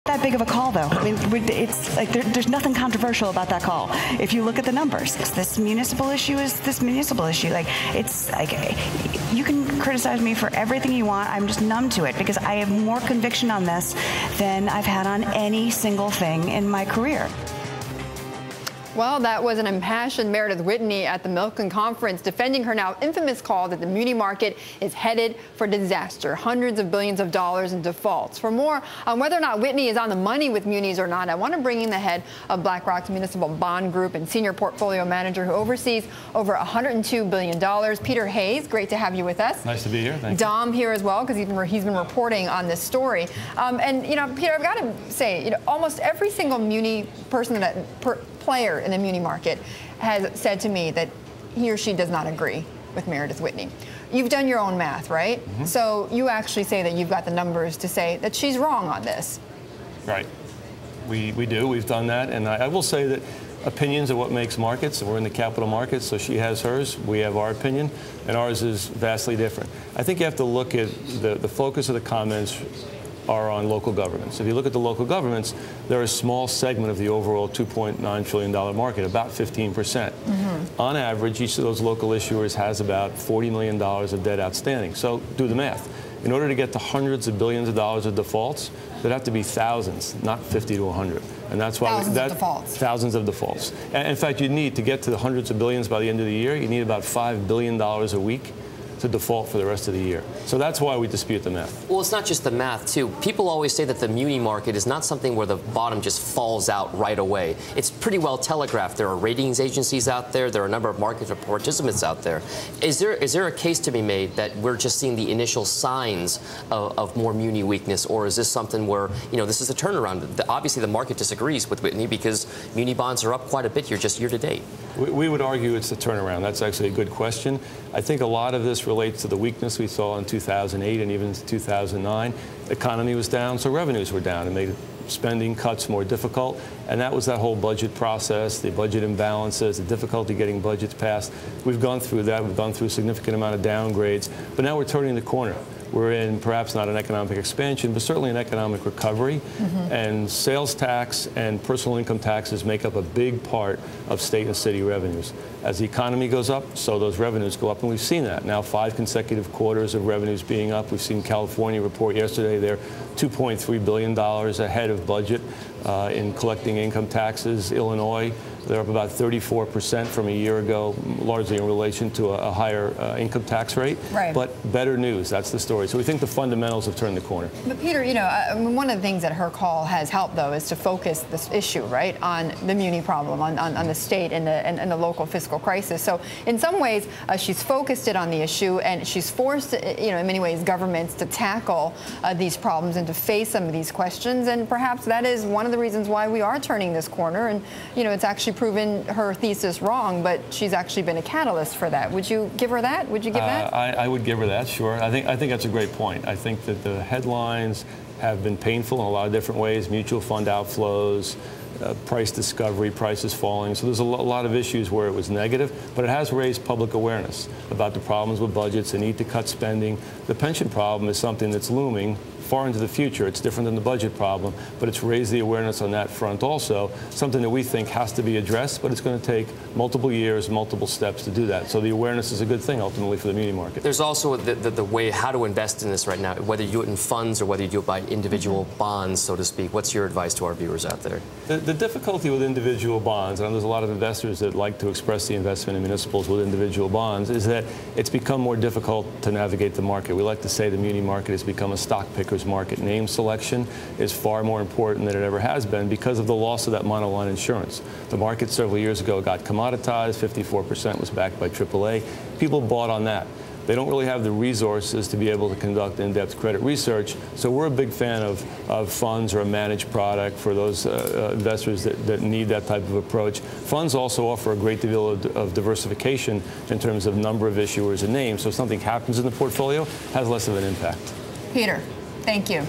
that big of a call, though. I mean, it's like there's nothing controversial about that call. If you look at the numbers, this municipal issue is this municipal issue. Like, it's like, you can criticize me for everything you want. I'm just numb to it because I have more conviction on this than I've had on any single thing in my career. Well, that was an impassioned Meredith Whitney at the Milken conference defending her now infamous call that the muni market is headed for disaster, hundreds of billions of dollars in defaults. For more on whether or not Whitney is on the money with munis or not, I want to bring in the head of BlackRock's Municipal Bond Group and senior portfolio manager who oversees over $102 billion, Peter Hayes. Great to have you with us. Nice to be here. Thank you. Dom here as well, because he's been reporting on this story. And, you know, Peter, I've got to say, you know, almost every single muni person player in the muni market has said to me that he or she does not agree with Meredith Whitney. You've done your own math, right? Mm-hmm. So you actually say that you've got the numbers to say that she's wrong on this. Right. We do. We've done that. And I will say that opinions are what makes markets. We're in the capital markets, so she has hers. We have our opinion, and ours is vastly different. I think you have to look at the focus of the comments are on local governments. If you look at the local governments, they're a small segment of the overall $2.9 trillion market, about 15%. Mm-hmm. On average, each of those local issuers has about $40 million of debt outstanding. So do the math. In order to get to hundreds of billions of dollars of defaults, there'd have to be thousands, not 50 to 100. And that's why thousands of defaults. And in fact, you need to get to the hundreds of billions by the end of the year, you need about $5 billion a week to default for the rest of the year. So that's why we dispute the math. Well, it's not just the math, too. People always say that the muni market is not something where the bottom just falls out right away. It's pretty well telegraphed. There are ratings agencies out there. There are a number of market participants out there. Is there a case to be made that we're just seeing the initial signs of more muni weakness, or is this something where, you know, this is a turnaround? Obviously, the market disagrees with Whitney because muni bonds are up quite a bit here just year to date. We would argue it's a turnaround. That's actually a good question. I think a lot of this relates to the weakness we saw in 2008 and even 2009. The economy was down, so revenues were down. It made spending cuts more difficult, and that was that whole budget process, the budget imbalances, the difficulty getting budgets passed. We've gone through that. We've gone through a significant amount of downgrades, but now we're turning the corner. We're in perhaps not an economic expansion, but certainly an economic recovery. Mm-hmm. And sales tax and personal income taxes make up a big part of state and city revenues. As the economy goes up, so those revenues go up, and we've seen that. Now 5 consecutive quarters of revenues being up. We've seen California report yesterday they're $2.3 billion ahead of budget in collecting income taxes. Illinois, they're up about 34% from a year ago, largely in relation to a higher income tax rate. Right. But better news, that's the story. So we think the fundamentals have turned the corner. But Peter, you know, one of the things that her call has helped, though, is to focus this issue, right, on the muni problem, on the state and the local fiscal crisis. So in some ways, she's focused it on the issue, and she's forced, you know, in many ways, governments to tackle these problems and to face some of these questions. And perhaps that is one of the reasons why we are turning this corner. And, you know, it's actually proven her thesis wrong, but she's actually been a catalyst for that. Would you give her that? Would you give that? I would give her that, sure. I think that's a great point. I think that the headlines have been painful in a lot of different ways. Mutual fund outflows, price discovery, prices falling. So there's a lot of issues where it was negative, but it has raised public awareness about the problems with budgets, the need to cut spending. The pension problem is something that's looming far into the future. It's different than the budget problem, but it's raised the awareness on that front also, something that we think has to be addressed, but it's going to take multiple years, multiple steps to do that. So the awareness is a good thing ultimately for the muni market. There's also the way how to invest in this right now, whether you do it in funds or whether you do it by individual bonds, so to speak. What's your advice to our viewers out there? The difficulty with individual bonds, and there's a lot of investors that like to express the investment in municipals with individual bonds, is that it's become more difficult to navigate the market. We like to say the muni market has become a stock picker's market. Name selection is far more important than it ever has been because of the loss of that monoline insurance. The market several years ago got commoditized, 54% was backed by AAA. People bought on that. They don't really have the resources to be able to conduct in-depth credit research, so we're a big fan of funds or a managed product for those investors that need that type of approach. Funds also offer a great deal of diversification in terms of number of issuers and names, so if something happens in the portfolio, it has less of an impact. Peter, thank you.